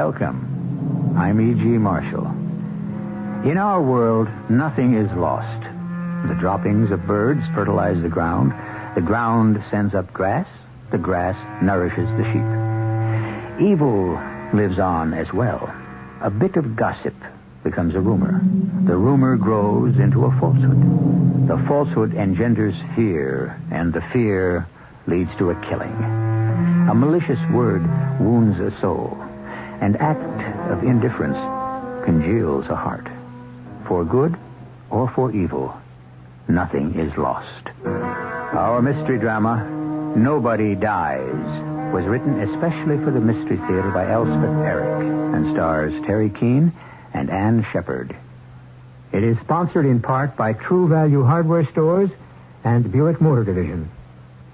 Welcome. I'm E.G. Marshall. In our world, nothing is lost. The droppings of birds fertilize the ground sends up grass, the grass nourishes the sheep. Evil lives on as well. A bit of gossip becomes a rumor. The rumor grows into a falsehood. The falsehood engenders fear, and the fear leads to a killing. A malicious word wounds a soul. An act of indifference congeals a heart. For good or for evil, nothing is lost. Our mystery drama, Nobody Dies, was written especially for the Mystery Theater by Elspeth Eric and stars Terry Keane and Ann Shepard. It is sponsored in part by True Value Hardware Stores and Buick Motor Division.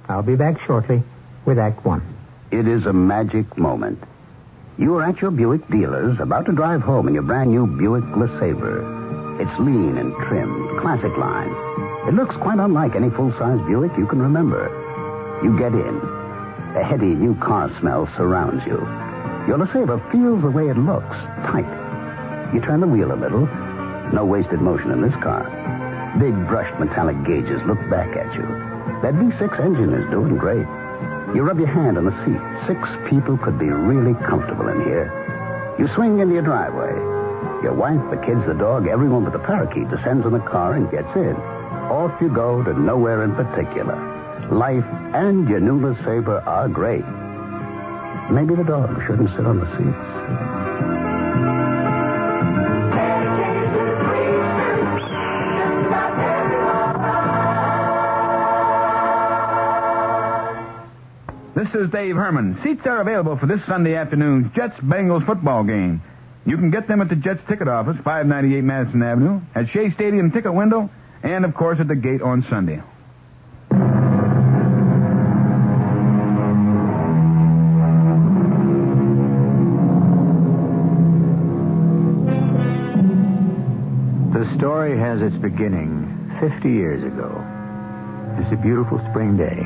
I'll be back shortly with Act One. It is a magic moment. You are at your Buick dealers, about to drive home in your brand new Buick LeSabre. It's lean and trimmed, classic line. It looks quite unlike any full-size Buick you can remember. You get in. A heady new car smell surrounds you. Your LeSabre feels the way it looks, tight. You turn the wheel a little. No wasted motion in this car. Big brushed metallic gauges look back at you. That V6 engine is doing great. You rub your hand on the seat. 6 people could be really comfortable in here. You swing into your driveway. Your wife, the kids, the dog, everyone but the parakeet descends in the car and gets in. Off you go to nowhere in particular. Life and your new LeSabre are great. Maybe the dog shouldn't sit on the seats. This is Dave Herman. Seats are available for this Sunday afternoon's Jets-Bengals football game. You can get them at the Jets ticket office, 598 Madison Avenue, at Shea Stadium ticket window, and, of course, at the gate on Sunday. The story has its beginning 50 years ago. It's a beautiful spring day.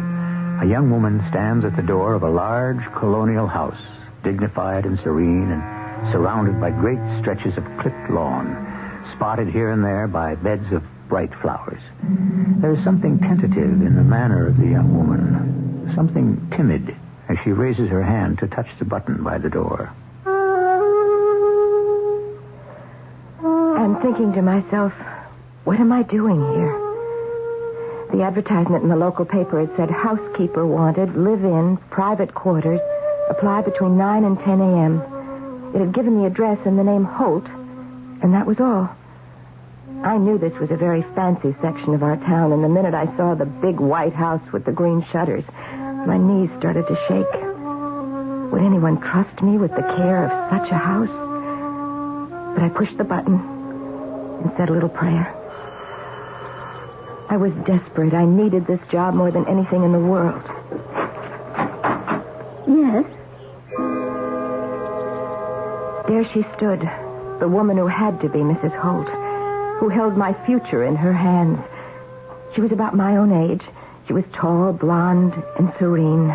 A young woman stands at the door of a large colonial house, dignified and serene and surrounded by great stretches of clipped lawn, spotted here and there by beds of bright flowers. There is something tentative in the manner of the young woman, something timid as she raises her hand to touch the button by the door. I'm thinking to myself, what am I doing here? The advertisement in the local paper had said, housekeeper wanted, live-in, private quarters, apply between 9 and 10 a.m. It had given the address and the name Holt, and that was all. I knew this was a very fancy section of our town, and the minute I saw the big white house with the green shutters, my knees started to shake. Would anyone trust me with the care of such a house? But I pushed the button and said a little prayer. I was desperate. I needed this job more than anything in the world. Yes? There she stood, the woman who had to be Mrs. Holt, who held my future in her hands. She was about my own age. She was tall, blonde, and serene.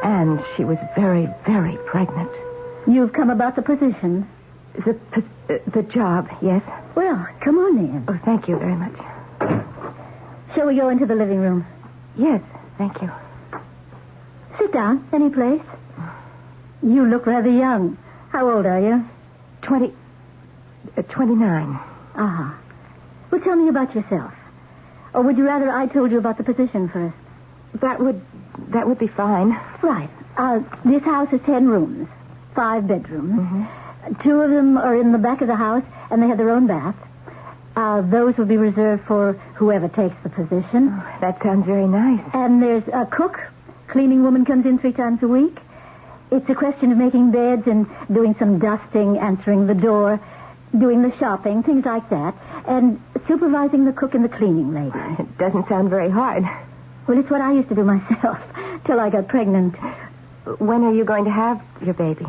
And she was very, very pregnant. You've come about the position? The job, yes. Well, come on in. Oh, thank you very much. Shall we go into the living room? Yes, thank you. Sit down, any place. You look rather young. How old are you? 29. Ah. Well, tell me about yourself. Or would you rather I told you about the position first? That would be fine. Right. This house has 10 rooms, 5 bedrooms. Mm-hmm. 2 of them are in the back of the house, and they have their own bath. Those will be reserved for whoever takes the position. Oh, that sounds very nice. And there's a cook. Cleaning woman comes in 3 times a week. It's a question of making beds and doing some dusting, answering the door, doing the shopping, things like that, and supervising the cook and the cleaning lady. It doesn't sound very hard. Well, it's what I used to do myself till I got pregnant. When are you going to have your baby?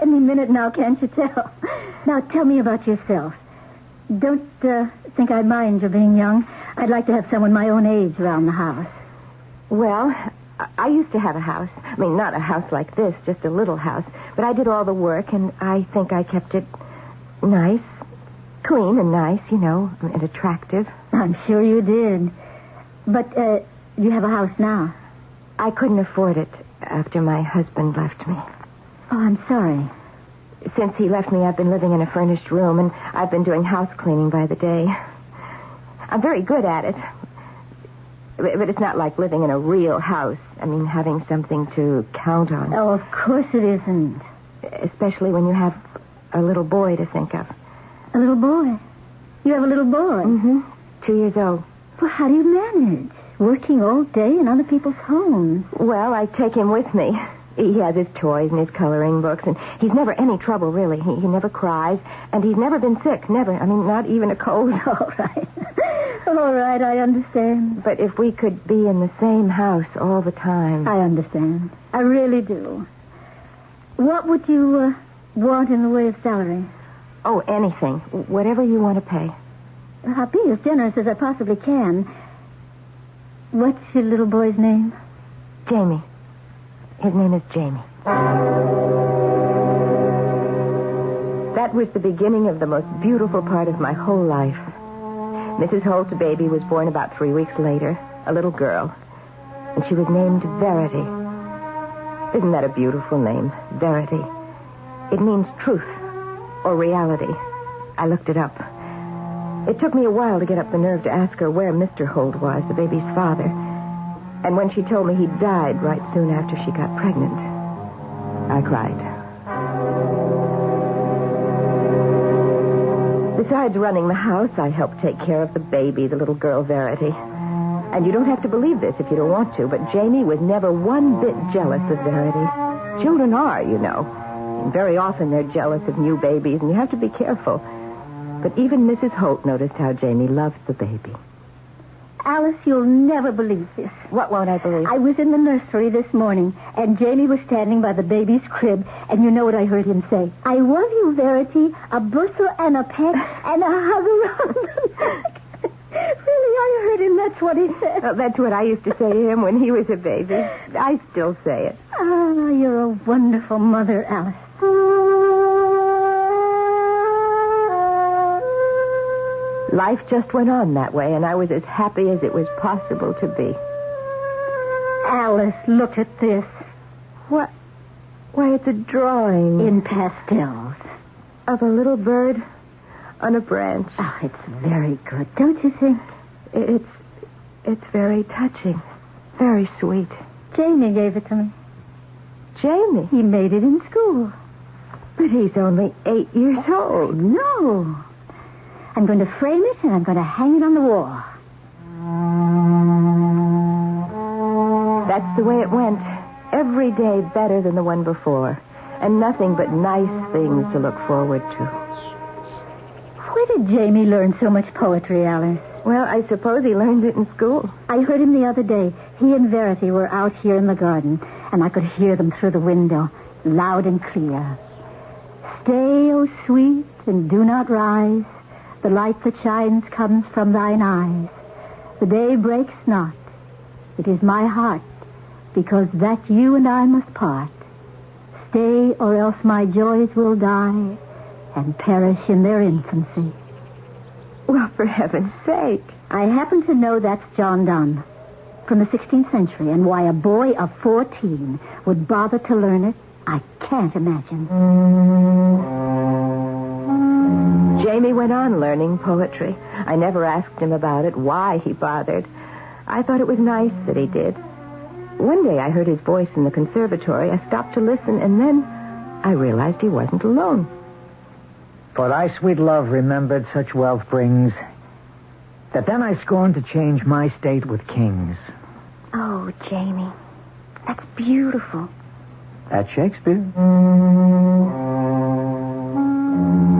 Any minute now, can't you tell? Now, tell me about yourself. Don't think I mind your being young. I'd like to have someone my own age around the house. Well, I used to have a house. I mean, not a house like this, just a little house. But I did all the work, and I think I kept it nice. Clean and nice, and attractive. I'm sure you did. But you have a house now. I couldn't afford it after my husband left me. Oh, I'm sorry. Since he left me, I've been living in a furnished room, and I've been doing house cleaning by the day. I'm very good at it. But it's not like living in a real house. I mean, having something to count on. Oh, of course it isn't. Especially when you have a little boy to think of. A little boy? You have a little boy? Mm-hmm. 2 years old. Well, how do you manage? Working all day in other people's homes. Well, I take him with me. He has his toys and his coloring books, and he's never any trouble, really. He never cries, and he's never been sick. Never. I mean, not even a cold. All right. All right, I understand. But if we could be in the same house all the time... I understand. I really do. What would you want in the way of salary? Oh, anything. Whatever you want to pay. I'll be as generous as I possibly can. What's your little boy's name? Jamie. His name is Jamie. That was the beginning of the most beautiful part of my whole life. Mrs. Holt's baby was born about 3 weeks later, a little girl, and she was named Verity. Isn't that a beautiful name, Verity? It means truth or reality. I looked it up. It took me a while to get up the nerve to ask her where Mr. Holt was, the baby's father. And when she told me he died right soon after she got pregnant, I cried. Besides running the house, I helped take care of the baby, the little girl Verity. And you don't have to believe this if you don't want to, but Jamie was never one bit jealous of Verity. Children are, And very often they're jealous of new babies, and you have to be careful. But even Mrs. Holt noticed how Jamie loved the baby. Alice, you'll never believe this. What won't I believe? I was in the nursery this morning, and Jamie was standing by the baby's crib, and you know what I heard him say? I love you, Verity, a bushel and a peck and a hug around the neck. Really, I heard him. That's what he said. Well, that's what I used to say to him when he was a baby. I still say it. Ah, you're a wonderful mother, Alice. Life just went on that way, and I was as happy as it was possible to be. Alice, look at this. What? Why, it's a drawing. In pastels. Of a little bird on a branch. Oh, it's very good, don't you think? It's very touching. Very sweet. Jamie gave it to me. Jamie? He made it in school. But he's only 8 years old. No. I'm going to frame it, and I'm going to hang it on the wall. That's the way it went. Every day better than the one before. And nothing but nice things to look forward to. Where did Jamie learn so much poetry, Alice? Well, I suppose he learned it in school. I heard him the other day. He and Verity were out here in the garden, and I could hear them through the window, loud and clear. Stay, O sweet, and do not rise. The light that shines comes from thine eyes. The day breaks not. It is my heart, because that you and I must part. Stay, or else my joys will die and perish in their infancy. Well, for heaven's sake. I happen to know that's John Donne from the 16th century, and why a boy of 14 would bother to learn it, I can't imagine. Jamie went on learning poetry. I never asked him about it, why he bothered. I thought it was nice that he did. One day I heard his voice in the conservatory. I stopped to listen, and then I realized he wasn't alone. For thy sweet love remembered such wealth brings, that then I scorned to change my state with kings. Oh, Jamie, that's beautiful. That's Shakespeare.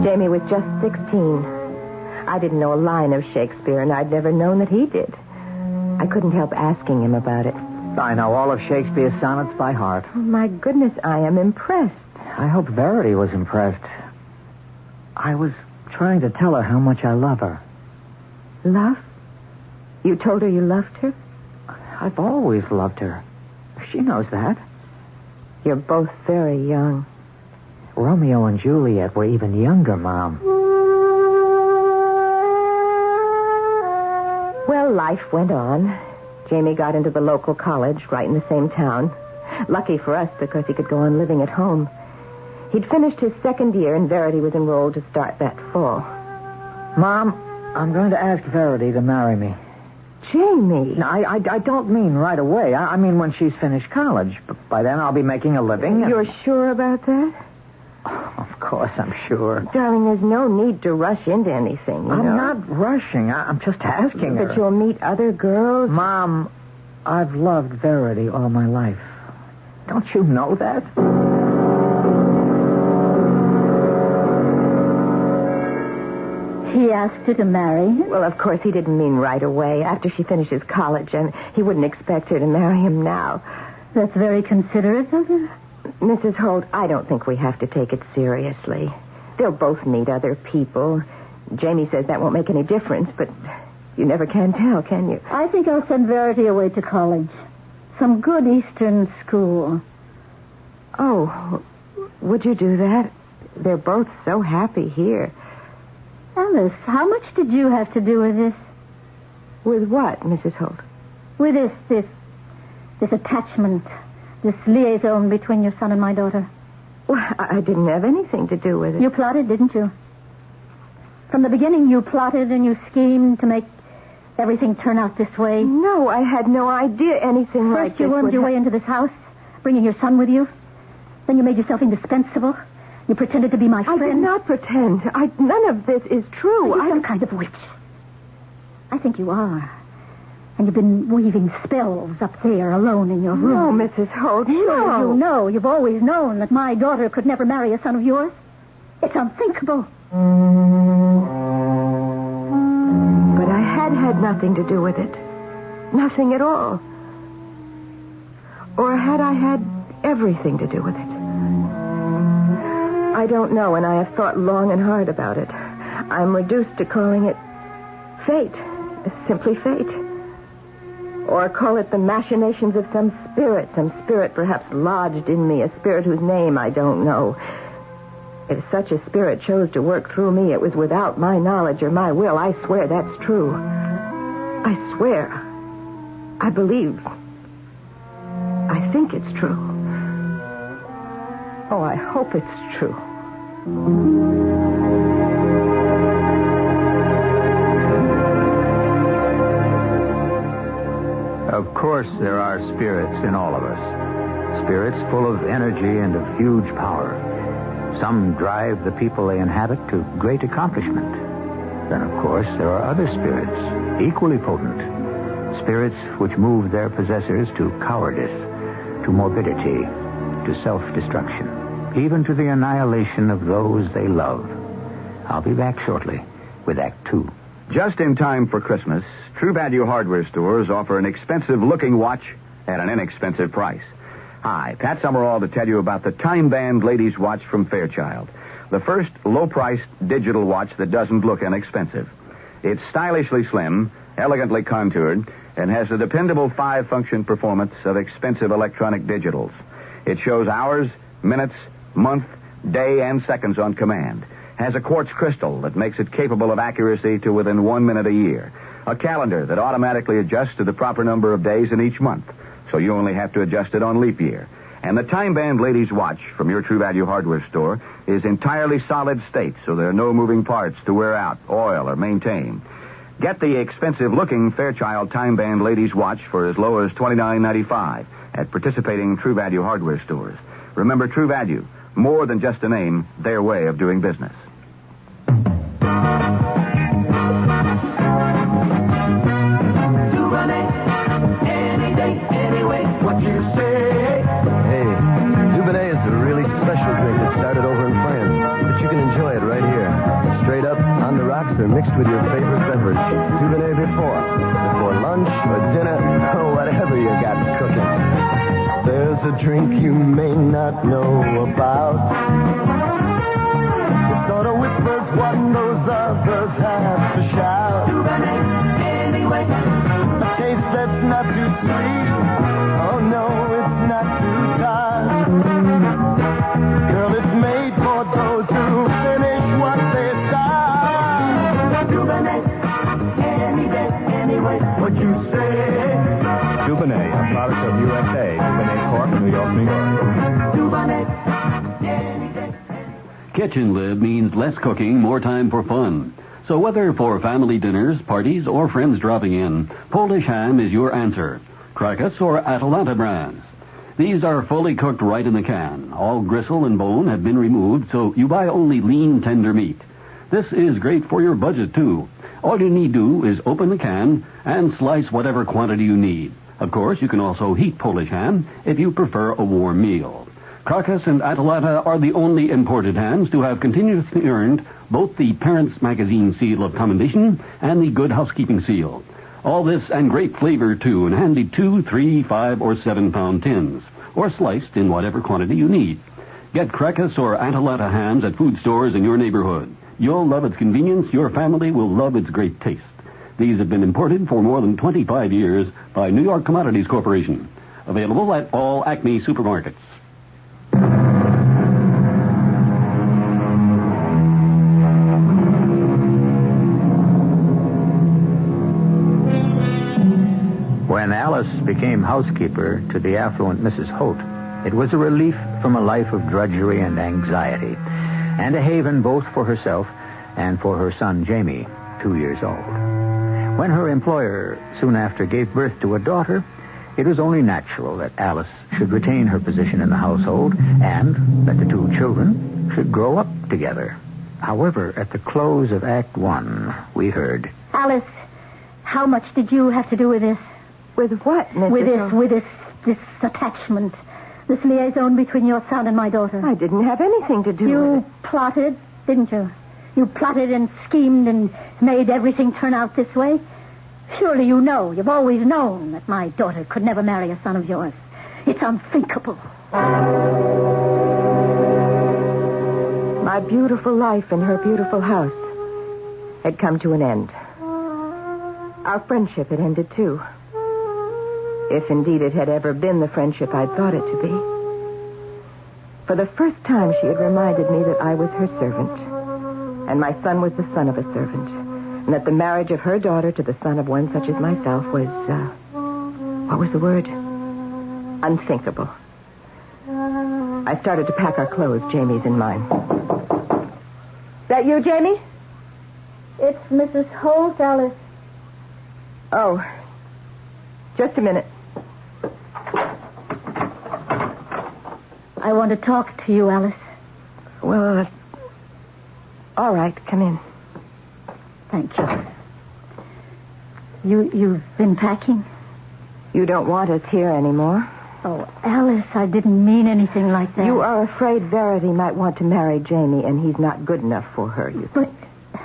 Jamie was just 16. I didn't know a line of Shakespeare, and I'd never known that he did. I couldn't help asking him about it. I know all of Shakespeare's sonnets by heart. Oh, my goodness, I am impressed. I hope Verity was impressed. I was trying to tell her how much I love her. Love? You told her you loved her? I've always loved her. she knows that. You're both very young. Romeo and Juliet were even younger, Mom. Well, life went on. Jamie got into the local college right in the same town. Lucky for us because he could go on living at home. He'd finished his second year and Verity was enrolled to start that fall. Mom, I'm going to ask Verity to marry me. Jamie! No, I don't mean right away. I mean when she's finished college. But by then I'll be making a living. You're sure about that? Oh, of course, I'm sure. Darling, there's no need to rush into anything, you I'm know? not rushing. I'm just asking her. But you'll meet other girls? Mom, I've loved Verity all my life. Don't you know that? He asked her to marry him? Well, of course, he didn't mean right away, after she finishes college, and he wouldn't expect her to marry him now. That's very considerate of him. Mrs. Holt, I don't think we have to take it seriously. They'll both meet other people. Jamie says that won't make any difference, but you never can tell, can you? I think I'll send Verity away to college. Some good Eastern school. Oh, would you do that? They're both so happy here. Alice, how much did you have to do with this? With what, Mrs. Holt? With this attachment, this liaison between your son and my daughter? Well, I didn't have anything to do with it. You plotted, didn't you? From the beginning, you plotted and you schemed to make everything turn out this way. No, I had no idea anything like this. First, you wormed your way into this house, bringing your son with you. Then you made yourself indispensable. You pretended to be my friend. I did not pretend. None of this is true. Are you some kind of witch? I think you are. And you've been weaving spells up there alone in your room. No, Mrs. Holt, Sure, you know. You've always known that my daughter could never marry a son of yours. It's unthinkable. But I had nothing to do with it. Nothing at all. Or had I had everything to do with it? I don't know, and I have thought long and hard about it. I'm reduced to calling it fate. Simply fate. Or call it the machinations of some spirit perhaps lodged in me, a spirit whose name I don't know. If such a spirit chose to work through me, it was without my knowledge or my will. I swear that's true. I swear. I believe. I think it's true. Oh, I hope it's true. Of course, there are spirits in all of us. Spirits full of energy and of huge power. Some drive the people they inhabit to great accomplishment. Then, of course, there are other spirits, equally potent. Spirits which move their possessors to cowardice, to morbidity, to self-destruction, even to the annihilation of those they love. I'll be back shortly with Act 2. Just in time for Christmas, True Value hardware stores offer an expensive-looking watch at an inexpensive price. Hi, Pat Summerall to tell you about the Time Band Ladies Watch from Fairchild, the first low-priced digital watch that doesn't look inexpensive. It's stylishly slim, elegantly contoured, and has the dependable 5-function performance of expensive electronic digitals. It shows hours, minutes, month, day, and seconds on command. Has a quartz crystal that makes it capable of accuracy to within 1 minute a year. A calendar that automatically adjusts to the proper number of days in each month, so you only have to adjust it on leap year. And the Time Band Ladies Watch from your True Value hardware store is entirely solid state, so there are no moving parts to wear out, oil, or maintain. Get the expensive-looking Fairchild Time Band Ladies Watch for as low as $29.95 at participating True Value hardware stores. Remember, True Value, more than just a name, their way of doing business. Or mixed with your favorite beverage. Dubonnet before lunch or dinner or whatever you got cooking. There's a drink you may not know about. It sort of whispers what those others have to shout. Dubonnet anyway. A taste that's not too sweet. Oh no, it's USA, Duvernay Court, New York, New York. Kitchen lib means less cooking, more time for fun. So whether for family dinners, parties, or friends dropping in, Polish ham is your answer. Krakus or Atalanta brands. These are fully cooked right in the can. All gristle and bone have been removed, so you buy only lean, tender meat. This is great for your budget, too. All you need do is open the can and slice whatever quantity you need. Of course, you can also heat Polish ham if you prefer a warm meal. Krakus and Atalanta are the only imported hams to have continuously earned both the Parents Magazine seal of commendation and the Good Housekeeping seal. All this and great flavor, too, in handy 2, 3, 5, or 7-pound tins, or sliced in whatever quantity you need. Get Krakus or Atalanta hams at food stores in your neighborhood. You'll love its convenience. Your family will love its great taste. These have been imported for more than 25 years by New York Commodities Corporation. Available at all Acme supermarkets. When Alice became housekeeper to the affluent Mrs. Holt, it was a relief from a life of drudgery and anxiety, and a haven both for herself and for her son Jamie, 2 years old. When her employer soon after gave birth to a daughter, it was only natural that Alice should retain her position in the household and that the two children should grow up together. However, at the close of Act 1, we heard... Alice, how much did you have to do with this? With what, Mrs. With this attachment, this liaison between your son and my daughter. I didn't have anything to do with it. You plotted, didn't you? You plotted and schemed and made everything turn out this way. Surely you know, you've always known that my daughter could never marry a son of yours. It's unthinkable. My beautiful life in her beautiful house had come to an end. Our friendship had ended, too. If indeed it had ever been the friendship I'd thought it to be. For the first time, she had reminded me that I was her servant, and my son was the son of a servant, and that the marriage of her daughter to the son of one such as myself was, what was the word? Unthinkable. I started to pack our clothes, Jamie's and mine. Is that you, Jamie? It's Mrs. Holt, Alice. Oh, just a minute. I want to talk to you, Alice. Well, all right, come in. Thank you. You've been packing? You don't want us here anymore? Oh, Alice, I didn't mean anything like that. You are afraid Verity might want to marry Jamie, and he's not good enough for her, you think. But,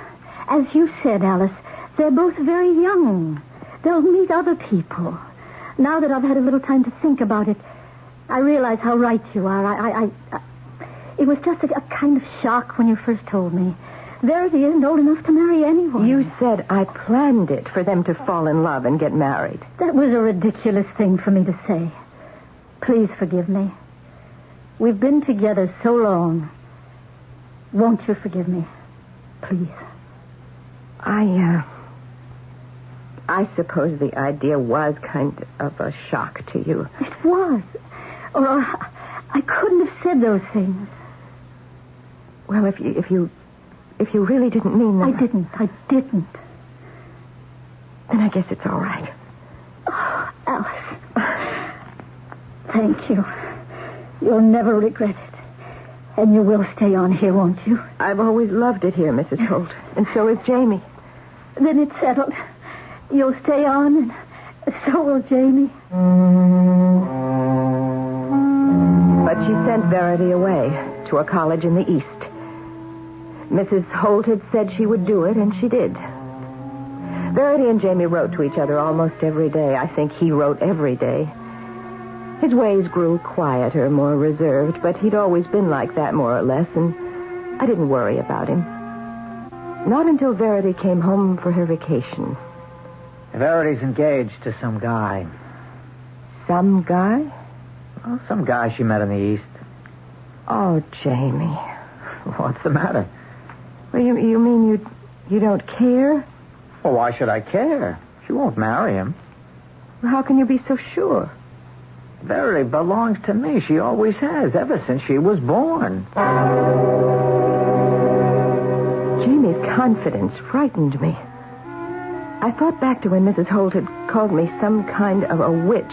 as you said, Alice, they're both very young. They'll meet other people. Now that I've had a little time to think about it, I realize how right you are. It was just a kind of shock when you first told me. Verity isn't old enough to marry anyone. You said I planned it for them to fall in love and get married. That was a ridiculous thing for me to say. Please forgive me. We've been together so long. Won't you forgive me? Please. I suppose the idea was kind of a shock to you. It was. Or I couldn't have said those things. Well, if you really didn't mean them... I didn't. Then I guess it's all right. Oh, Alice. Thank you. You'll never regret it. And you will stay on here, won't you? I've always loved it here, Mrs. Holt. And so has Jamie. Then it's settled. You'll stay on, and so will Jamie. But she sent Verity away to a college in the East. Mrs. Holt had said she would do it, and she did. Verity and Jamie wrote to each other almost every day. I think he wrote every day. His ways grew quieter, more reserved, but he'd always been like that, more or less, and I didn't worry about him. Not until Verity came home for her vacation. Verity's engaged to some guy. Some guy? Well, some guy she met in the East. Oh, Jamie. What's the matter? Well, you mean you don't care? Well, why should I care? She won't marry him. Well, how can you be so sure? Verity belongs to me. She always has, ever since she was born. Jamie's confidence frightened me. I thought back to when Mrs. Holt had called me some kind of a witch.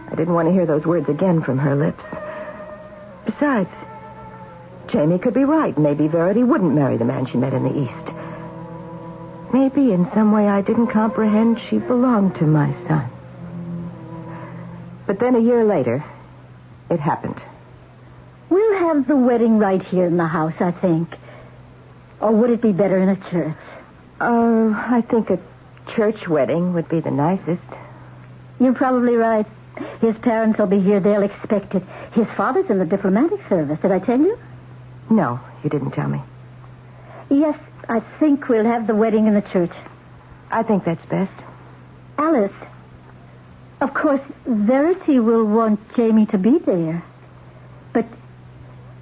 I didn't want to hear those words again from her lips. Besides, Jamie could be right. Maybe Verity wouldn't marry the man she met in the East. Maybe in some way I didn't comprehend she belonged to my son. But then a year later, it happened. We'll have the wedding right here in the house, I think. Or would it be better in a church? I think a church wedding would be the nicest. You're probably right. His parents will be here. They'll expect it. His father's in the diplomatic service. Did I tell you? No, you didn't tell me. Yes, I think we'll have the wedding in the church. I think that's best. Alice, of course, Verity will want Jamie to be there. But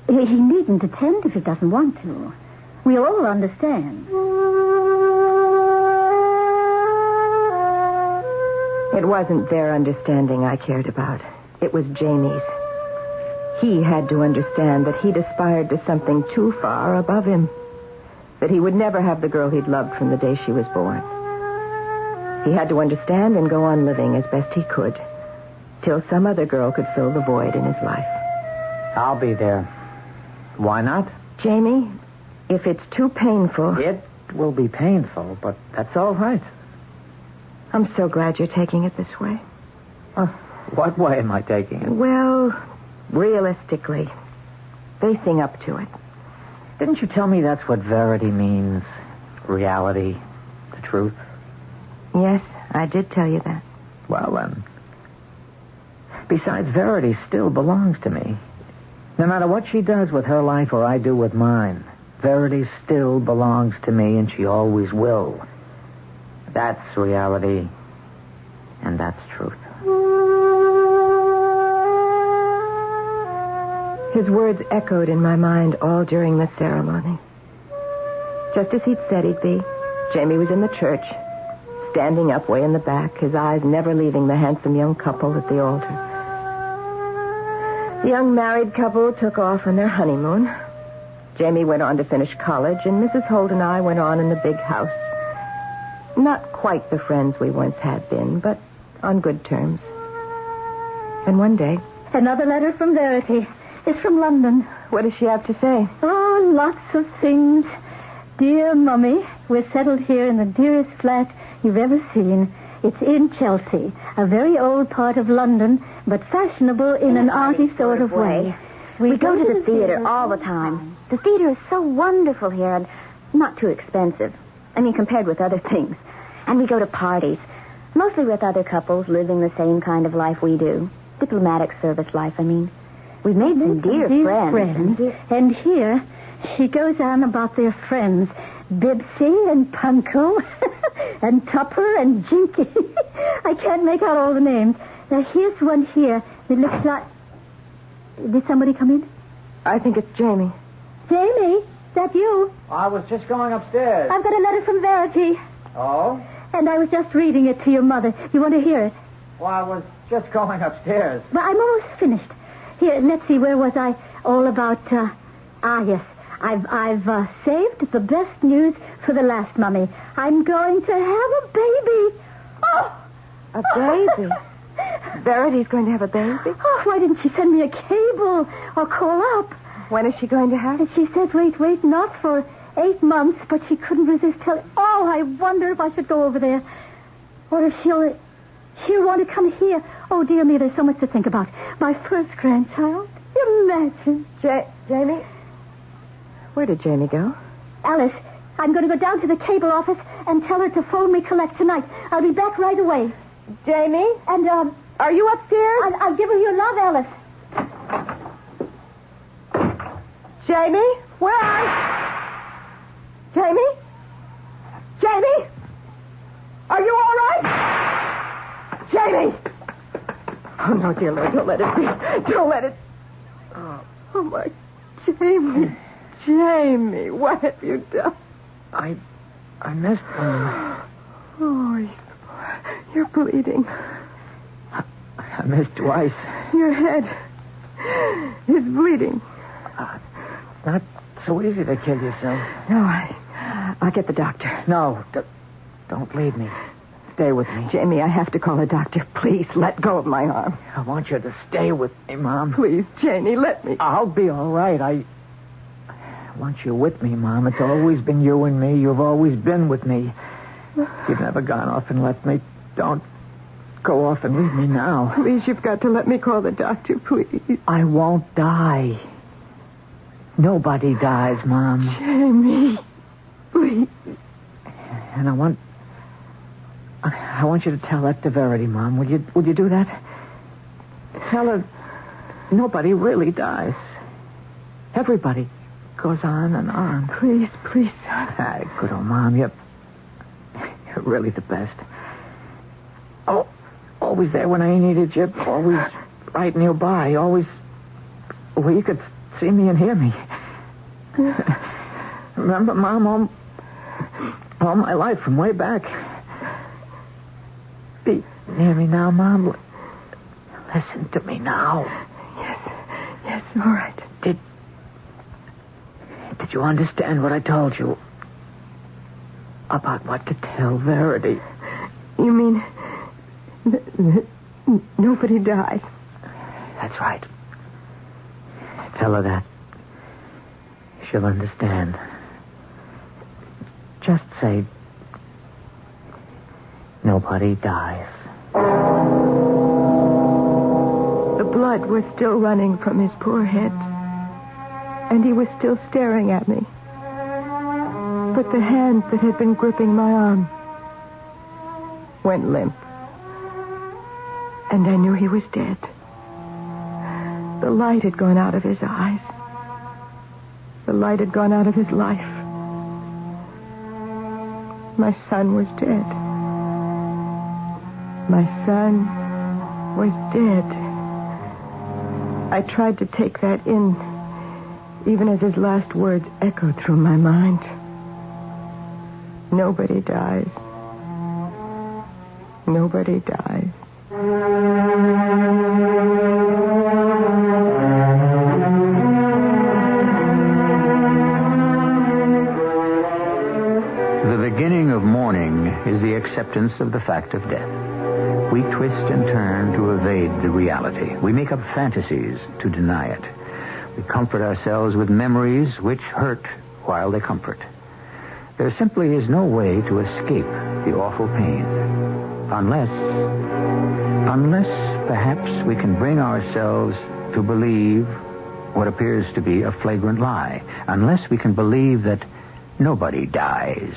he needn't attend if he doesn't want to. We'll all understand. It wasn't their understanding I cared about. It was Jamie's. He had to understand that he'd aspired to something too far above him. That he would never have the girl he'd loved from the day she was born. He had to understand and go on living as best he could, till some other girl could fill the void in his life. I'll be there. Why not? Jamie, if it's too painful... It will be painful, but that's all right. I'm so glad you're taking it this way. What way am I taking it? Well, realistically, facing up to it. Didn't you tell me that's what verity means? Reality, the truth? Yes, I did tell you that. Well, then. Besides, Verity still belongs to me. No matter what she does with her life or I do with mine, Verity still belongs to me, and she always will. That's reality, and that's truth. His words echoed in my mind all during the ceremony. Just as he'd said he'd be, Jamie was in the church, standing up way in the back, his eyes never leaving the handsome young couple at the altar. The young married couple took off on their honeymoon. Jamie went on to finish college, and Mrs. Holt and I went on in the big house. Not quite the friends we once had been, but on good terms. And one day... Another letter from Verity. It's from London. What does she have to say? Oh, lots of things. Dear Mummy, we're settled here in the dearest flat you've ever seen. It's in Chelsea, a very old part of London, but fashionable in an arty sort of way. We go to the theater all the time. The theater is so wonderful here and not too expensive. I mean, compared with other things. And we go to parties, mostly with other couples living the same kind of life we do. Diplomatic service life, I mean. We've made some dear friends. And here, she goes on about their friends. Bibsy and Punko and Tupper and Jinky. I can't make out all the names. Now, here's one here. It looks like... Did somebody come in? I think it's Jamie. Jamie, is that you? I was just going upstairs. I've got a letter from Verity. Oh? And I was just reading it to your mother. You want to hear it? Well, I was just going upstairs. But I'm almost finished. Here, let's see, where was I? All about, yes. I've saved the best news for the last, Mummy. I'm going to have a baby. Oh! A baby? Verity's going to have a baby? Oh, why didn't she send me a cable or call up? When is she going to have it? She said, wait, not for 8 months, but she couldn't resist telling... Oh, I wonder if I should go over there. Or if she'll want to come here. Oh, dear me, there's so much to think about. My first grandchild. Imagine. Jamie? Where did Jamie go? Alice, I'm going to go down to the cable office and tell her to phone me collect tonight. I'll be back right away. Jamie? And, are you upstairs? I'll give her your love, Alice. Jamie? Where are you? Jamie? Jamie? Are you all right? Jamie! Oh, no, dear Lord, don't let it be. Don't let it... Oh, my... Jamie, what have you done? I missed them. Oh, you're bleeding. I missed twice. Your head is bleeding. Not so easy to kill yourself. No, I'll get the doctor. No, don't leave me. Stay with me. Jamie, I have to call a doctor. Please, let go of my arm. I want you to stay with me, Mom. Please, Jamie, let me. I'll be all right. I want you with me, Mom. It's always been you and me. You've always been with me. You've never gone off and left me. Don't go off and leave me now. Please, you've got to let me call the doctor, please. I won't die. Nobody dies, Mom. Jamie, please. And I want you to tell that to Verity, Mom. Would you do that? Tell her nobody really dies. Everybody goes on and on. Please, please. Good old Mom. You're really the best. Oh, always there when I needed you. Always right nearby. Always where you could see me and hear me. Remember, Mom, all my life from way back. Be near me now, Mom. Listen to me now. Yes, all right. Did you understand what I told you? About what to tell Verity? You mean nobody died? That's right. Tell her that. She'll understand. Just say, nobody dies. The blood was still running from his poor head, and he was still staring at me. But the hand that had been gripping my arm went limp, and I knew he was dead. The light had gone out of his eyes. The light had gone out of his life. My son was dead. My son was dead. I tried to take that in, even as his last words echoed through my mind. Nobody dies. Nobody dies. The beginning of mourning is the acceptance of the fact of death. We twist and turn to evade the reality. We make up fantasies to deny it. We comfort ourselves with memories which hurt while they comfort. There simply is no way to escape the awful pain. Unless perhaps we can bring ourselves to believe what appears to be a flagrant lie. Unless we can believe that nobody dies.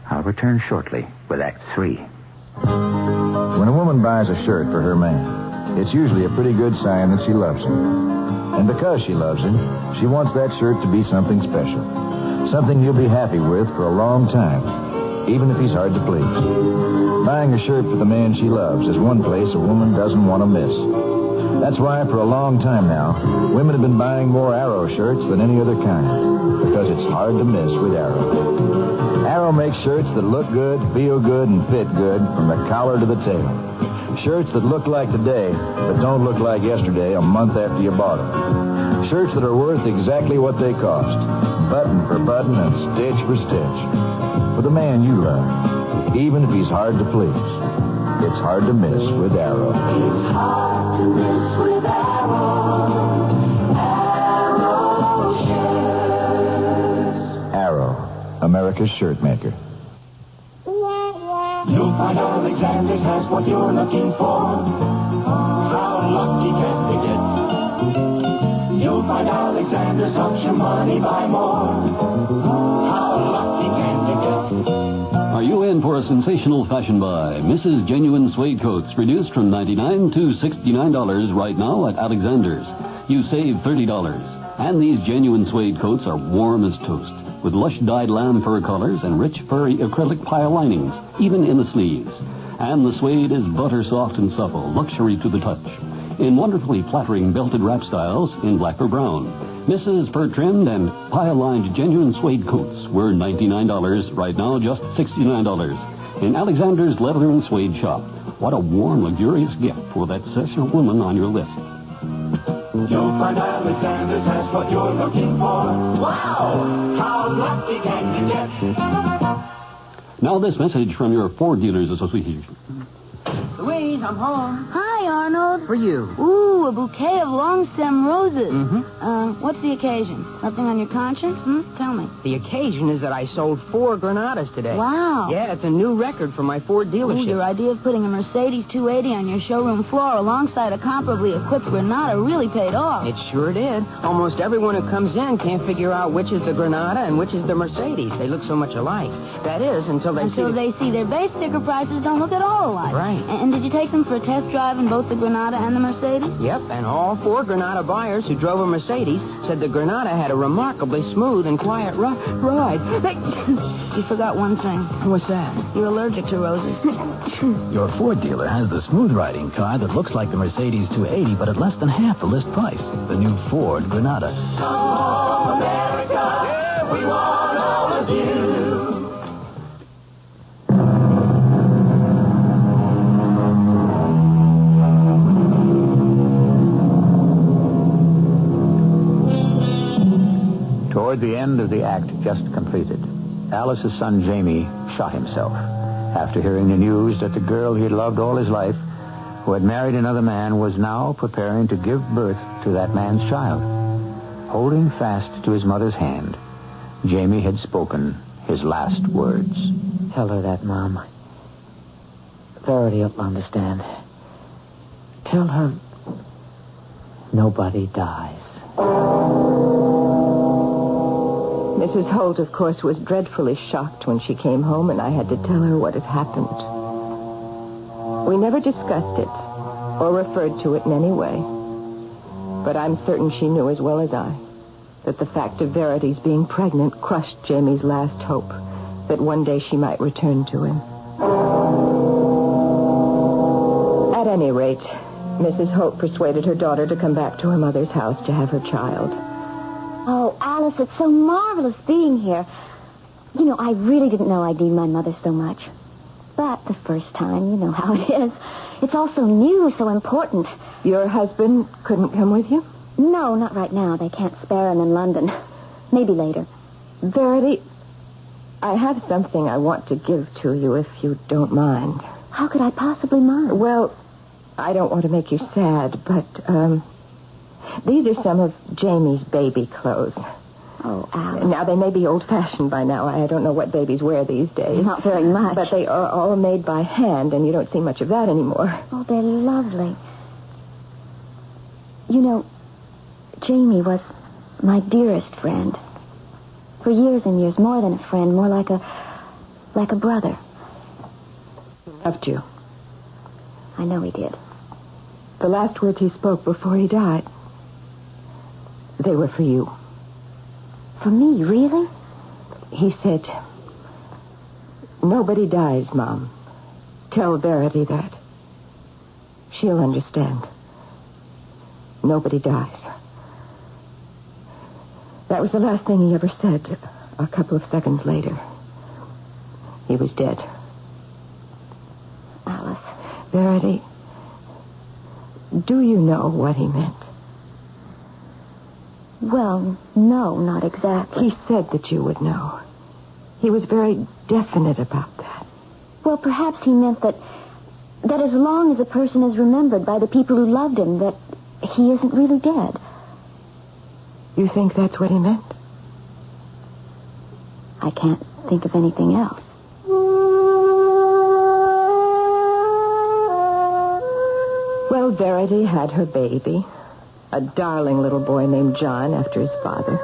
I'll return shortly with Act 3. When a woman buys a shirt for her man, it's usually a pretty good sign that she loves him. And because she loves him, she wants that shirt to be something special. Something he'll be happy with for a long time, even if he's hard to please. Buying a shirt for the man she loves is one place a woman doesn't want to miss. That's why for a long time now, women have been buying more Arrow shirts than any other kind, because it's hard to miss with Arrow. Arrow makes shirts that look good, feel good, and fit good from the collar to the tail. Shirts that look like today, but don't look like yesterday a month after you bought them. Shirts that are worth exactly what they cost, button for button and stitch for stitch. For the man you love, even if he's hard to please, it's hard to miss with Arrow. It's hard to miss with Arrow. Arrow shirts. Arrow, America's shirt maker. You'll find Alexander's has what you're looking for. How lucky can you get? You'll find Alexander's helps your money buy more. How lucky can you get? Are you in for a sensational fashion buy? Mrs. Genuine Suede Coats, reduced from $99 to $69 right now at Alexander's. You save $30. And these genuine suede coats are warm as toast, with lush dyed lamb fur collars and rich furry acrylic pile linings, even in the sleeves. And the suede is butter soft and supple, luxury to the touch. In wonderfully flattering belted wrap styles in black or brown. Mrs. Fur-trimmed and pile-lined genuine suede coats were $99, right now just $69. In Alexander's Leather and Suede Shop, What a warm, luxurious gift for that special woman on your list. You'll find Alexander's has what you're looking for. Wow! How lucky can you get? Now this message from your Ford Dealers Association. Louise, I'm home. Hi, Arnold. For you. Ooh, a bouquet of long-stem roses. Mm-hmm. What's the occasion? Something on your conscience? Tell me. The occasion is that I sold 4 Granadas today. Wow. Yeah, it's a new record for my Ford dealership. Ooh, your idea of putting a Mercedes 280 on your showroom floor alongside a comparably equipped Granada really paid off. It sure did. Almost everyone who comes in can't figure out which is the Granada and which is the Mercedes. They look so much alike. That is, until they see their base sticker prices don't look at all alike. Right. And did you take them for a test drive in both the Granada and the Mercedes? Yep, and all 4 Granada buyers who drove a Mercedes said the Granada had a remarkably smooth and quiet ride. You forgot one thing. What's that? You're allergic to roses. Your Ford dealer has the smooth riding car that looks like the Mercedes 280, but at less than half the list price. The new Ford Granada. Come home, America. Yeah, we want all of you. Toward the end of the act just completed, Alice's son Jamie shot himself after hearing the news that the girl he had loved all his life, who had married another man, was now preparing to give birth to that man's child. Holding fast to his mother's hand, Jamie had spoken his last words. Tell her that, Mom. Verity will understand. Tell her nobody dies. Mrs. Holt, of course, was dreadfully shocked when she came home, and I had to tell her what had happened. We never discussed it or referred to it in any way. But I'm certain she knew as well as I that the fact of Verity's being pregnant crushed Jamie's last hope that one day she might return to him. At any rate, Mrs. Holt persuaded her daughter to come back to her mother's house to have her child. Oh, Alice, it's so marvelous being here. You know, I really didn't know I'd need my mother so much. But the first time, you know how it is. It's all so new, so important. Your husband couldn't come with you? No, not right now. They can't spare him in London. Maybe later. Verity, I have something I want to give to you, if you don't mind. How could I possibly mind? Well, I don't want to make you sad, but, these are some of Jamie's baby clothes. Oh, Alice. Now, they may be old-fashioned by now. I don't know what babies wear these days. Not very much. But they are all made by hand, and you don't see much of that anymore. Oh, they're lovely. You know, Jamie was my dearest friend. For years and years, more than a friend, more like a brother. Loved you. I know he did. The last words he spoke before he died, they were for you. For me, really? He said, "Nobody dies, Mom. Tell Verity that. She'll understand. Nobody dies." That was the last thing he ever said. A couple of seconds later, he was dead. Alice. Verity, do you know what he meant? Well, no, not exactly. He said that you would know. He was very definite about that. Well, perhaps he meant that as long as a person is remembered by the people who loved him, that he isn't really dead. You think that's what he meant? I can't think of anything else. Well, Verity had her baby. A darling little boy named John, after his father.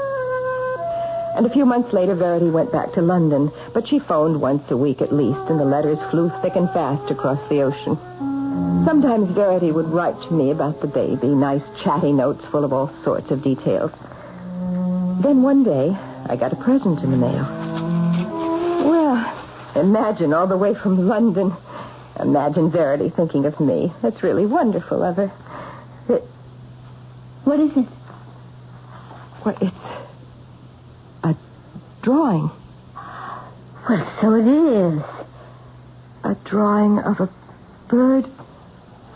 And a few months later, Verity went back to London, but she phoned once a week at least, and the letters flew thick and fast across the ocean. Sometimes Verity would write to me about the baby, nice chatty notes full of all sorts of details. Then one day, I got a present in the mail. Well, imagine all the way from London. Imagine Verity thinking of me. That's really wonderful of her. What is it? Well, it's a drawing. Well, so it is. A drawing of a bird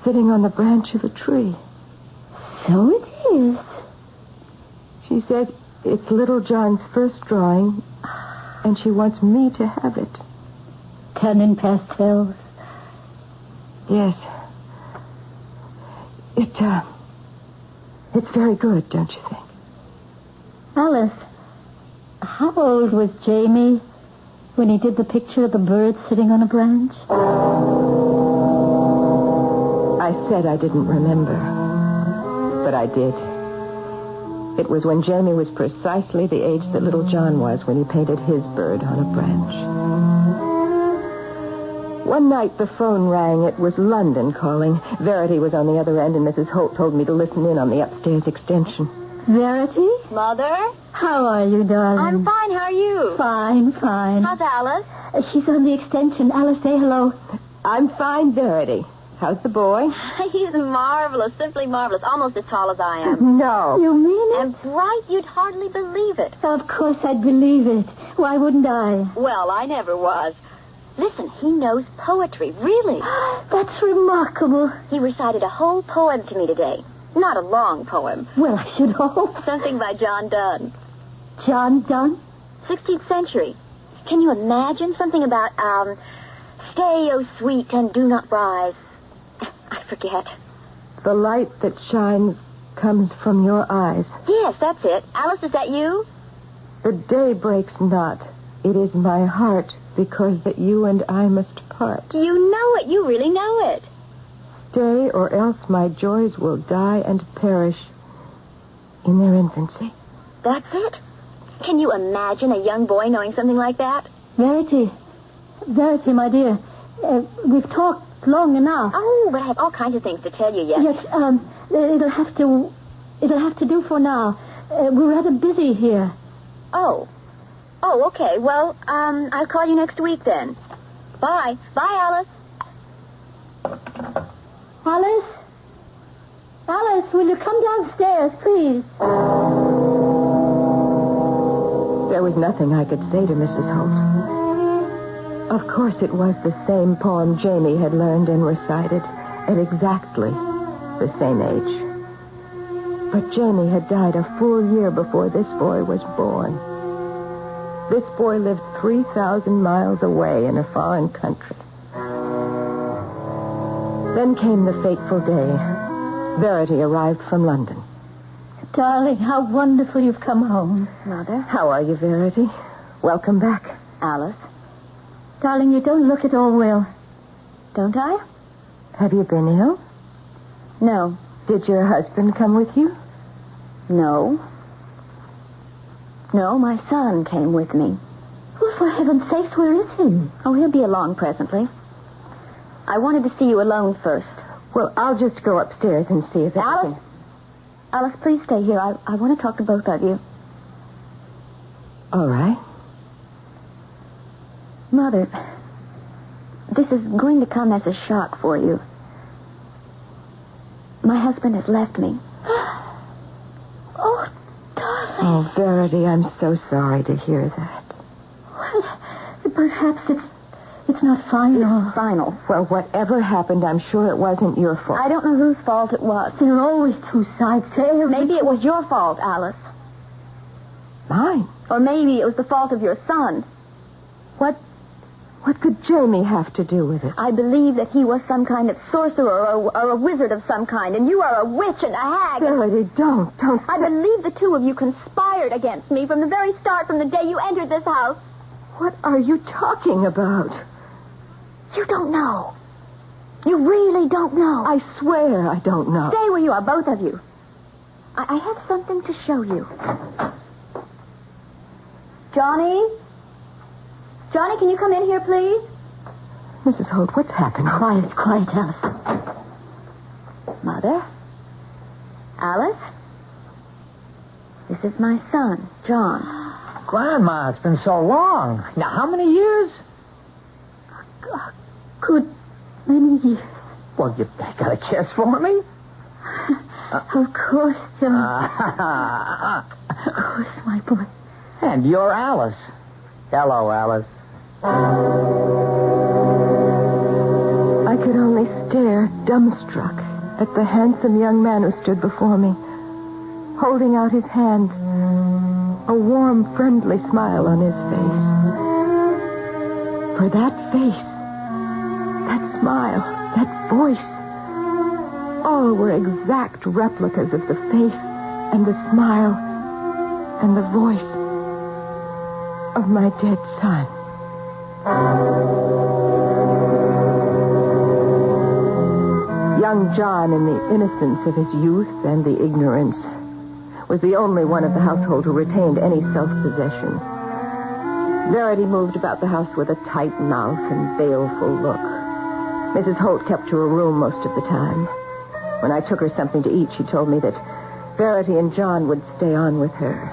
sitting on the branch of a tree. So it is. She said it's Little John's first drawing, and she wants me to have it. Done in pastels. Yes. It's very good, don't you think? Alice, how old was Jamie when he did the picture of the bird sitting on a branch? I said I didn't remember, but I did. It was when Jamie was precisely the age that Little John was when he painted his bird on a branch. One night the phone rang. It was London calling. Verity was on the other end, and Mrs. Holt told me to listen in on the upstairs extension. Verity? Mother? How are you, darling? I'm fine. How are you? Fine, fine. How's Alice? She's on the extension. Alice, say hello. I'm fine, Verity. How's the boy? He's marvelous, simply marvelous, almost as tall as I am. No. You mean it? And bright, you'd hardly believe it. Of course I'd believe it. Why wouldn't I? Well, I never was. Listen, he knows poetry, really. That's remarkable. He recited a whole poem to me today. Not a long poem. Well, I should hope. Something by John Donne. John Donne? 16th century. Can you imagine something about, stay, O sweet, and do not rise? I forget. The light that shines comes from your eyes. Yes, that's it. Alice, is that you? The day breaks not. It is my heart, because that you and I must part. You know it. You really know it. Stay, or else my joys will die and perish in their infancy. That's it. Can you imagine a young boy knowing something like that? Verity, my dear, we've talked long enough. Oh, but I have all kinds of things to tell you yet. Yes, it'll have to do for now. We're rather busy here. Oh, okay. Well, I'll call you next week then. Bye. Bye, Alice. Alice, will you come downstairs, please? There was nothing I could say to Mrs. Holt. Of course, it was the same poem Jamie had learned and recited at exactly the same age. But Jamie had died a full year before this boy was born. This boy lived 3,000 miles away in a foreign country. Then came the fateful day. Verity arrived from London. Darling, how wonderful you've come home. Mother? How are you, Verity? Welcome back. Alice? Darling, you don't look at all well. Don't I? Have you been ill? No. Did your husband come with you? No. No, my son came with me. Well, for heaven's sakes, where is he? Oh, he'll be along presently. I wanted to see you alone first. Well, I'll just go upstairs and see if Alice, please stay here. I want to talk to both of you. All right. Mother, this is going to come as a shock for you. My husband has left me. Oh, darling. Oh, Verity, I'm so sorry to hear that. Well, perhaps it's not final. It's final. Well, whatever happened, I'm sure it wasn't your fault. I don't know whose fault it was. There are always two sides to every... Maybe it was your fault, Alice. Mine? Or maybe it was the fault of your son. What could Jamie have to do with it? I believe that he was some kind of sorcerer or a wizard of some kind, and you are a witch and a hag. Verity, don't. I believe the two of you conspired against me from the very start, from the day you entered this house. What are you talking about? You don't know. You really don't know. I swear I don't know. Stay where you are, both of you. I have something to show you. Johnny? Johnny, can you come in here, please? Mrs. Holt, what's happened? Quiet, Alice. Mother? Alice? This is my son, John. Grandma, it's been so long. Now, how many years? A good many years. Well, you got a kiss for me? Of course, John. Of course, my boy. And you're Alice. Hello, Alice. I could only stare dumbstruck at the handsome young man who stood before me, holding out his hand, a warm, friendly smile on his face. For that face, that smile, that voice, all were exact replicas of the face and the smile and the voice of my dead son. Young John, in the innocence of his youth and the ignorance, was the only one of the household who retained any self-possession. Verity moved about the house with a tight mouth and baleful look. Mrs. Holt kept to her room most of the time. When I took her something to eat, she told me that Verity and John would stay on with her.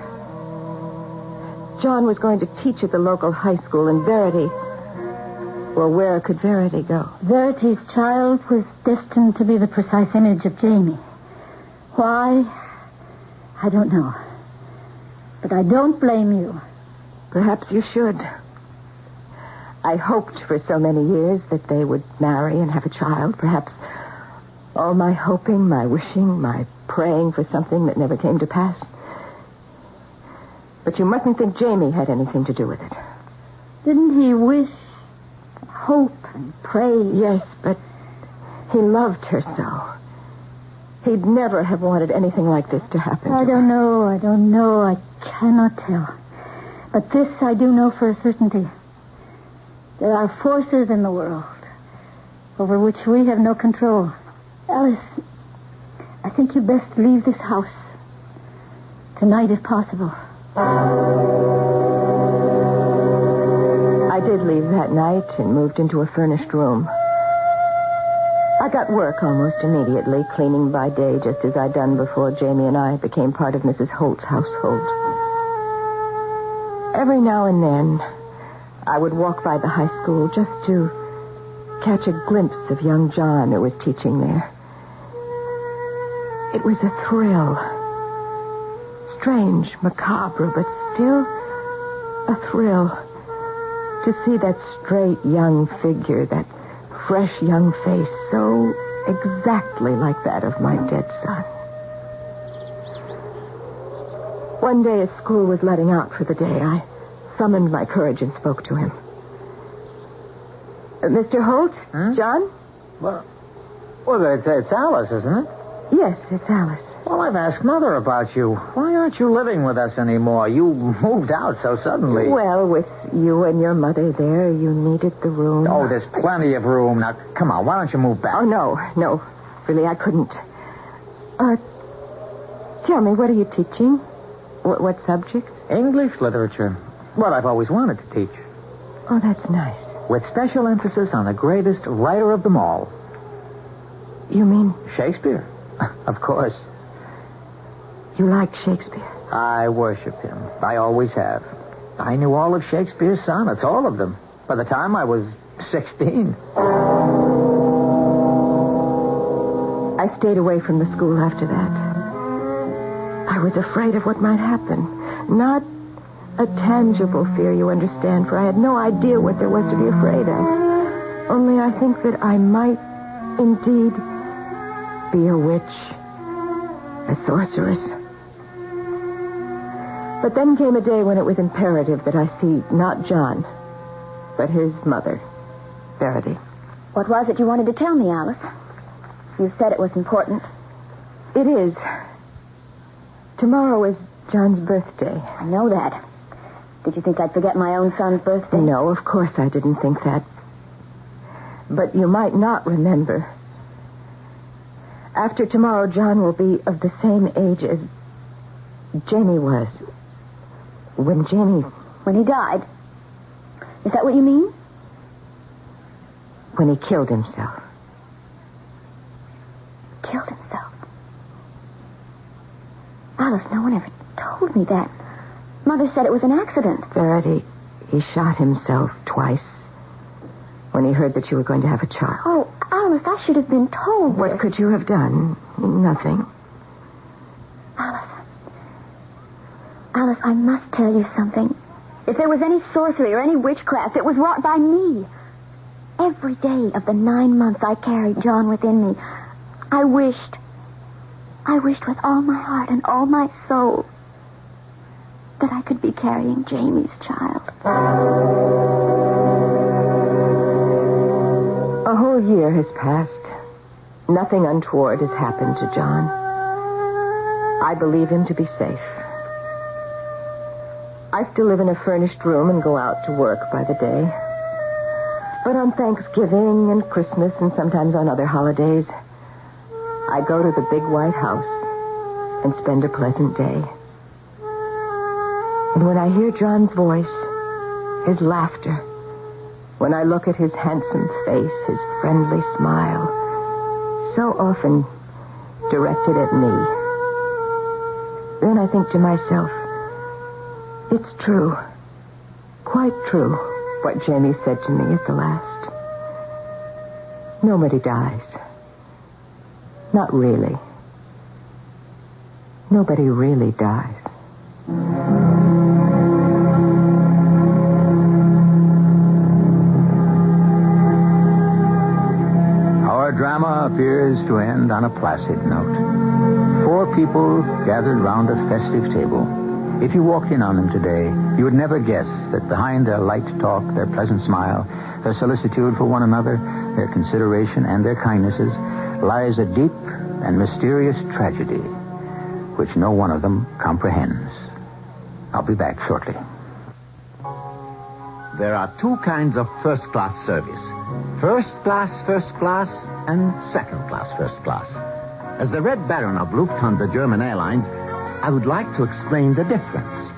John was going to teach at the local high school, and Verity... Well, where could Verity go? Verity's child was destined to be the precise image of Jamie. Why? I don't know. But I don't blame you. Perhaps you should. I hoped for so many years that they would marry and have a child. Perhaps all my hoping, my wishing, my praying for something that never came to pass. But you mustn't think Jamie had anything to do with it. Didn't he wish, hope, and pray? Yes, but he loved her so. He'd never have wanted anything like this to happen to her. I don't know. I cannot tell. But this I do know for a certainty. There are forces in the world over which we have no control. Alice, I think you best leave this house. Tonight, if possible. I did leave that night and moved into a furnished room. I got work almost immediately, cleaning by day, just as I'd done before Jamie and I became part of Mrs. Holt's household. Every now and then, I would walk by the high school just to catch a glimpse of young John who was teaching there. It was a thrill. Strange, macabre, but still a thrill to see that straight young figure, that fresh young face, so exactly like that of my dead son. One day as school was letting out for the day, I summoned my courage and spoke to him. Mr. Holt? John? Well, it's Alice, isn't it? Yes, it's Alice. Well, I've asked Mother about you. Why aren't you living with us anymore? You moved out so suddenly. Well, with you and your mother there, you needed the room. Oh, there's plenty of room. Now, come on, why don't you move back? Oh, no. Really, I couldn't. Tell me, what are you teaching? What subject? English literature. What I've always wanted to teach. Oh, that's nice. With special emphasis on the greatest writer of them all. You mean? Shakespeare. Of course. You like Shakespeare? I worship him. I always have. I knew all of Shakespeare's sonnets, all of them, by the time I was 16. I stayed away from the school after that. I was afraid of what might happen. Not a tangible fear, you understand, for I had no idea what there was to be afraid of. Only I think that I might indeed be a witch, a sorceress. But then came a day when it was imperative that I see not John, but his mother, Verity. What was it you wanted to tell me, Alice? You said it was important. It is. Tomorrow is John's birthday. I know that. Did you think I'd forget my own son's birthday? No, of course I didn't think that. But you might not remember. After tomorrow, John will be of the same age as Jamie was. When he died? Is that what you mean? When he killed himself. Killed himself? Alice, no one ever told me that. Mother said it was an accident. Verity, he shot himself twice when he heard that you were going to have a child. Oh, Alice, I should have been told. What could you have done? Nothing. Alice, I must tell you something. If there was any sorcery or any witchcraft, it was wrought by me. every day of the 9 months I carried John within me, I wished with all my heart and all my soul that I could be carrying Jamie's child. A whole year has passed. Nothing untoward has happened to John. I believe him to be safe. I still live in a furnished room and go out to work by the day. But on Thanksgiving and Christmas and sometimes on other holidays, I go to the big white house and spend a pleasant day. And when I hear John's voice, his laughter, when I look at his handsome face, his friendly smile, so often directed at me, then I think to myself, it's true, quite true, what Jamie said to me at the last. Nobody dies. Not really. Nobody really dies. Our drama appears to end on a placid note. 4 people gathered round a festive table. If you walked in on them today, you would never guess that behind their light talk, their pleasant smile, their solicitude for one another, their consideration and their kindnesses, lies a deep and mysterious tragedy which no one of them comprehends. I'll be back shortly. There are 2 kinds of first-class service. First class, and second class, first class. As the Red Baron of Lufthansa German Airlines, I would like to explain the difference.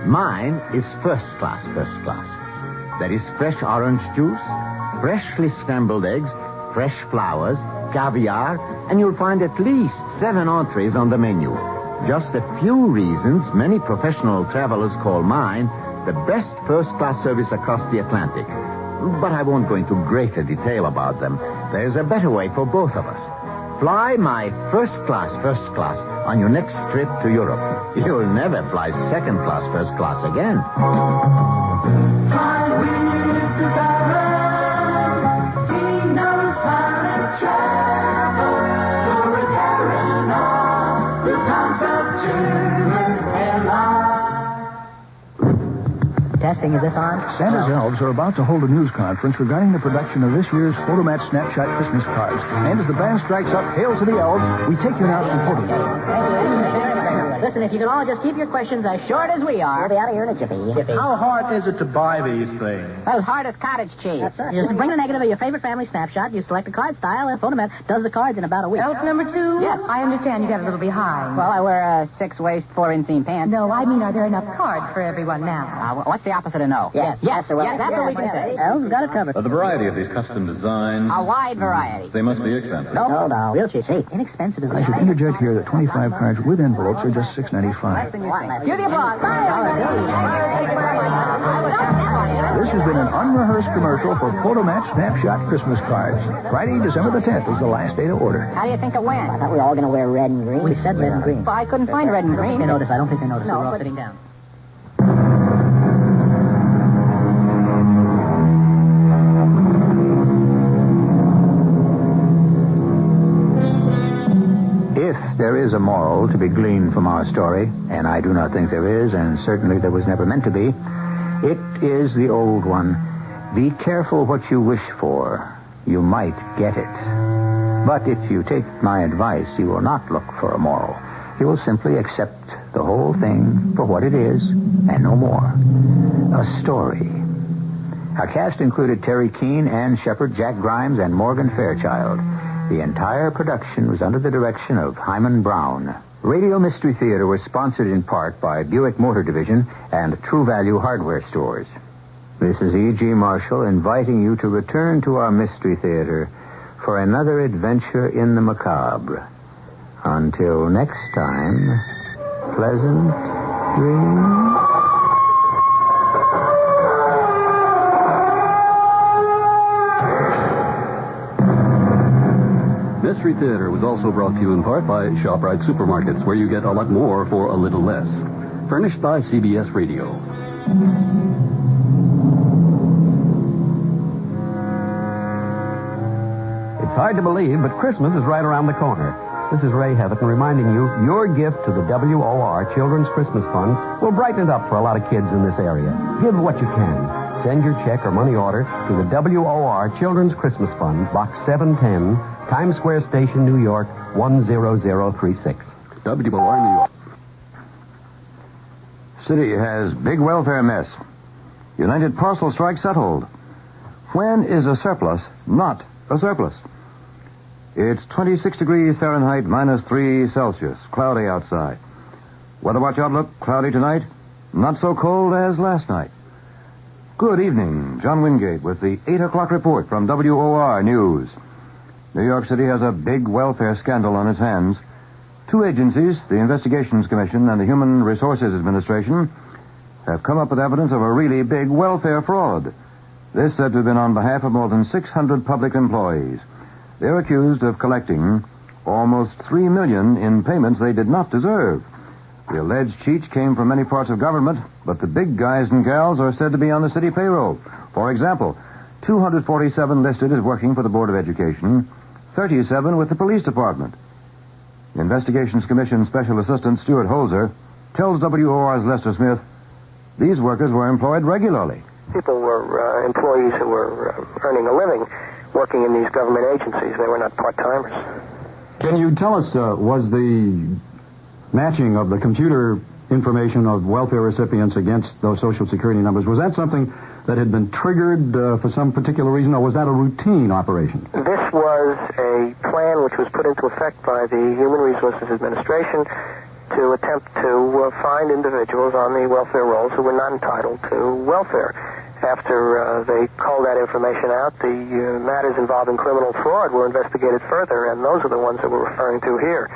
Mine is first class. There is fresh orange juice, freshly scrambled eggs, fresh flowers, caviar, and you'll find at least 7 entrees on the menu. Just a few reasons many professional travelers call mine the best first-class service across the Atlantic. But I won't go into greater detail about them. There's a better way for both of us. Fly my first class on your next trip to Europe. You'll never fly second class, first class again. Fly with the Baron. He knows how to travel. You're a Baron of the towns of German Airlines. Testing, is this on? Santa's elves are about to hold a news conference regarding the production of this year's Photomat Snapshot Christmas cards. And as the band strikes up Hail to the Elves, we take you now to Photomat. Listen, if you can all just keep your questions as short as we are. We'll be out of here in a jiffy. How hard is it to buy these things? As hard as cottage cheese. You just bring the negative of your favorite family snapshot, you select the card style, and Photomat does the cards in about a week. Elf number 2? Yes. I understand you got a little behind. Well, I wear 6-waist, 4-inseam pants. No, I mean, are there enough cards for everyone now? What's the opposite of no? Yes. Yes, that's what we can say. Elves got it covered. The variety of these custom designs. A wide variety. They must be expensive. No, real cheap. Inexpensive as I should interject here that 25 cards with envelopes are just $6.95. Cue the applause. This has been an unrehearsed commercial for Photomat Snapshot Christmas cards. Friday, December the 10th is the last day to order. How do you think it went? I thought we were all going to wear red and green. We said red and green. Well, I couldn't find red and green. They noticed. I don't think they noticed. No, we were all sitting down. If there is a moral to be gleaned from our story, and I do not think there is, and certainly there was never meant to be, it is the old one. Be careful what you wish for. You might get it. But if you take my advice, you will not look for a moral. You will simply accept the whole thing for what it is, and no more. A story. Our cast included Terry Keane, Ann Shepard, Jack Grimes, and Morgan Fairchild. The entire production was under the direction of Hyman Brown. Radio Mystery Theater was sponsored in part by Buick Motor Division and True Value Hardware Stores. This is E.G. Marshall inviting you to return to our Mystery Theater for another adventure in the macabre. Until next time, pleasant dreams. Mystery Theater was also brought to you in part by ShopRite Supermarkets, where you get a lot more for a little less. Furnished by CBS Radio. It's hard to believe, but Christmas is right around the corner. This is Ray Heatherton reminding you your gift to the WOR Children's Christmas Fund will brighten it up for a lot of kids in this area. Give what you can. Send your check or money order to the WOR Children's Christmas Fund, Box 710, Times Square Station, New York, 10036. WOR, New York. City has big welfare mess. United Parcel strike settled. When is a surplus not a surplus? It's 26 degrees Fahrenheit, -3 Celsius. Cloudy outside. Weather watch outlook, cloudy tonight. Not so cold as last night. Good evening. John Wingate with the 8 o'clock report from WOR News. New York City has a big welfare scandal on its hands. Two agencies, the Investigations Commission and the Human Resources Administration, have come up with evidence of a really big welfare fraud. This said to have been on behalf of more than 600 public employees. They're accused of collecting almost $3 million in payments they did not deserve. The alleged cheats came from many parts of government, but the big guys and gals are said to be on the city payroll. For example, 247 listed as working for the Board of Education, 37 with the police department. The Investigations Commission Special Assistant Stuart Holzer tells WOR's Lester Smith these workers were employed regularly. People were employees who were earning a living working in these government agencies. They were not part-timers. Can you tell us, was the matching of the computer information of welfare recipients against those Social Security numbers, was that something that had been triggered for some particular reason, or was that a routine operation? This was a plan which was put into effect by the Human Resources Administration to attempt to find individuals on the welfare rolls who were not entitled to welfare. After they culled that information out, the matters involving criminal fraud were investigated further, and those are the ones that we're referring to here.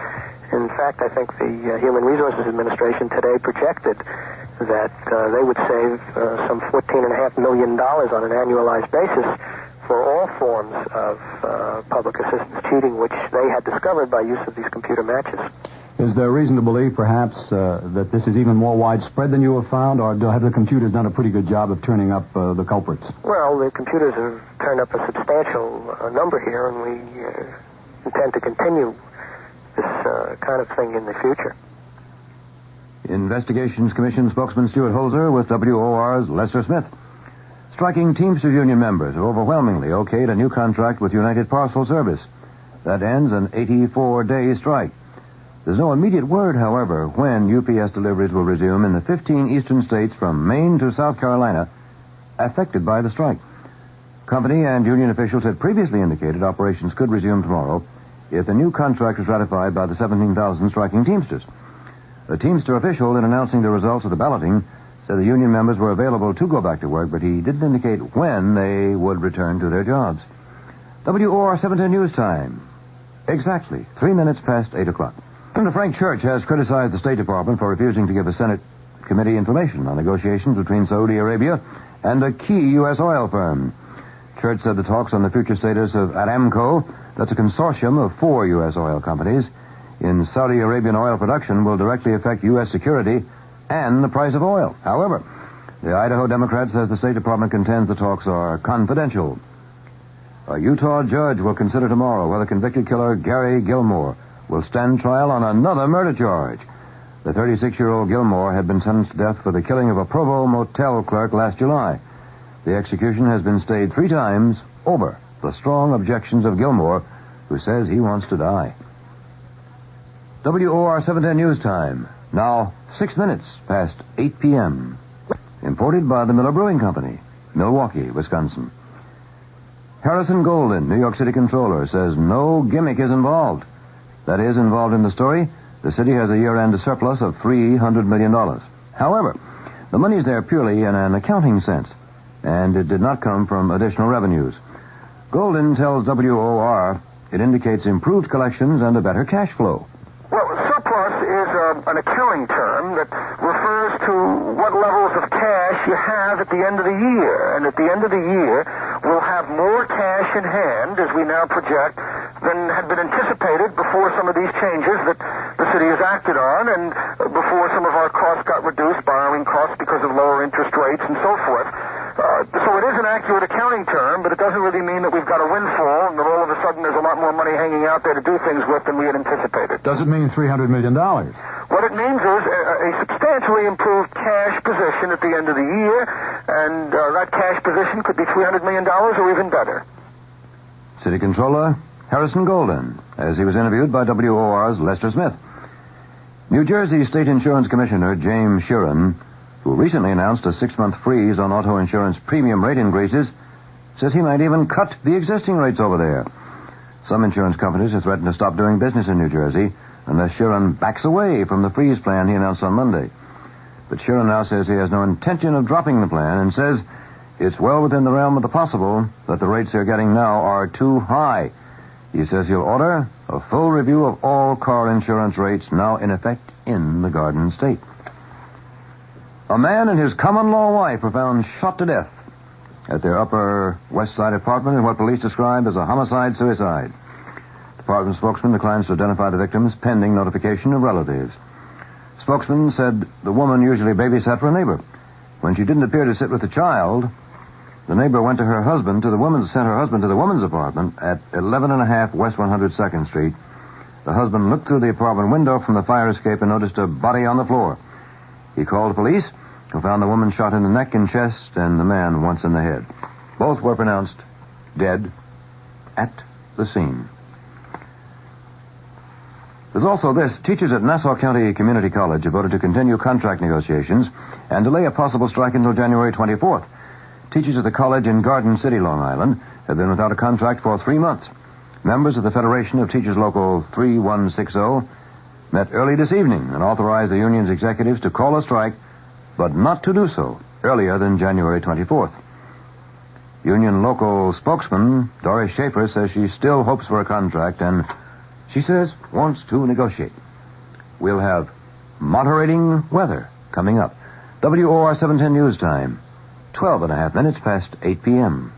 In fact, I think the Human Resources Administration today projected that they would save some $14.5 million on an annualized basis for all forms of public assistance cheating, which they had discovered by use of these computer matches. Is there reason to believe, perhaps, that this is even more widespread than you have found, or have the computers done a pretty good job of turning up the culprits? Well, the computers have turned up a substantial number here, and we intend to continue this kind of thing in the future. Investigations Commission spokesman Stuart Holzer with WOR's Lester Smith. Striking Teamsters Union members have overwhelmingly okayed a new contract with United Parcel Service. That ends an 84-day strike. There's no immediate word, however, when UPS deliveries will resume in the 15 eastern states from Maine to South Carolina affected by the strike. Company and union officials had previously indicated operations could resume tomorrow if the new contract was ratified by the 17,000 striking Teamsters. The Teamster official, in announcing the results of the balloting, said the union members were available to go back to work, but he didn't indicate when they would return to their jobs. WOR 710 News Time. Exactly 3 minutes past 8 o'clock. Senator Frank Church has criticized the State Department for refusing to give a Senate committee information on negotiations between Saudi Arabia and a key U.S. oil firm. Church said the talks on the future status of Aramco, that's a consortium of 4 U.S. oil companies, in Saudi Arabian oil production will directly affect U.S. security and the price of oil. However, the Idaho Democrat says the State Department contends the talks are confidential. A Utah judge will consider tomorrow whether convicted killer Gary Gilmore will stand trial on another murder charge. The 36-year-old Gilmore had been sentenced to death for the killing of a Provo motel clerk last July. The execution has been stayed 3 times over the strong objections of Gilmore, who says he wants to die. WOR 710 News Time. Now 6 minutes past 8 p.m. Imported by the Miller Brewing Company, Milwaukee, Wisconsin. Harrison Golden, New York City Controller, says no gimmick is involved. That is, involved in the story, the city has a year-end surplus of $300 million. However, the money's there purely in an accounting sense, and it did not come from additional revenues. Golden tells WOR it indicates improved collections and a better cash flow. Well, surplus is an accounting term that refers to what levels of cash you have at the end of the year. And at the end of the year, we'll have more cash in hand, as we now project, than had been anticipated before some of these changes that the city has acted on and before some of our costs got reduced, borrowing costs because of lower interest rates and so forth. So it is an accurate accounting term, but it doesn't really mean that we've got a windfall and that all of a sudden there's a lot more money hanging out there to do things with than we had anticipated. Does it mean $300 million? What it means is a substantially improved cash position at the end of the year, and that cash position could be $300 million or even better. City Controller Harrison Golden, as he was interviewed by WOR's Lester Smith. New Jersey State Insurance Commissioner James Sheeran, who recently announced a 6-month freeze on auto insurance premium rate increases, says he might even cut the existing rates over there. Some insurance companies have threatened to stop doing business in New Jersey unless Sheeran backs away from the freeze plan he announced on Monday. But Sheeran now says he has no intention of dropping the plan and says it's well within the realm of the possible that the rates they're getting now are too high. He says he'll order a full review of all car insurance rates now in effect in the Garden State. A man and his common-law wife were found shot to death at their Upper West Side apartment in what police described as a homicide-suicide. Department spokesman declines to identify the victims pending notification of relatives. Spokesman said the woman usually babysat for a neighbor. When she didn't appear to sit with the child, the neighbor sent her husband to the woman's apartment at 11.5 West 102nd Street. The husband looked through the apartment window from the fire escape and noticed a body on the floor. He called police, who found the woman shot in the neck and chest and the man once in the head. Both were pronounced dead at the scene. There's also this. Teachers at Nassau County Community College have voted to continue contract negotiations and delay a possible strike until January 24th. Teachers at the college in Garden City, Long Island, have been without a contract for 3 months. Members of the Federation of Teachers Local 3160 met early this evening and authorized the union's executives to call a strike, but not to do so earlier than January 24th. Union local spokesman Doris Schaefer says she still hopes for a contract and, she says, wants to negotiate. We'll have moderating weather coming up. WOR 710 News Time, 12.5 minutes past 8 p.m.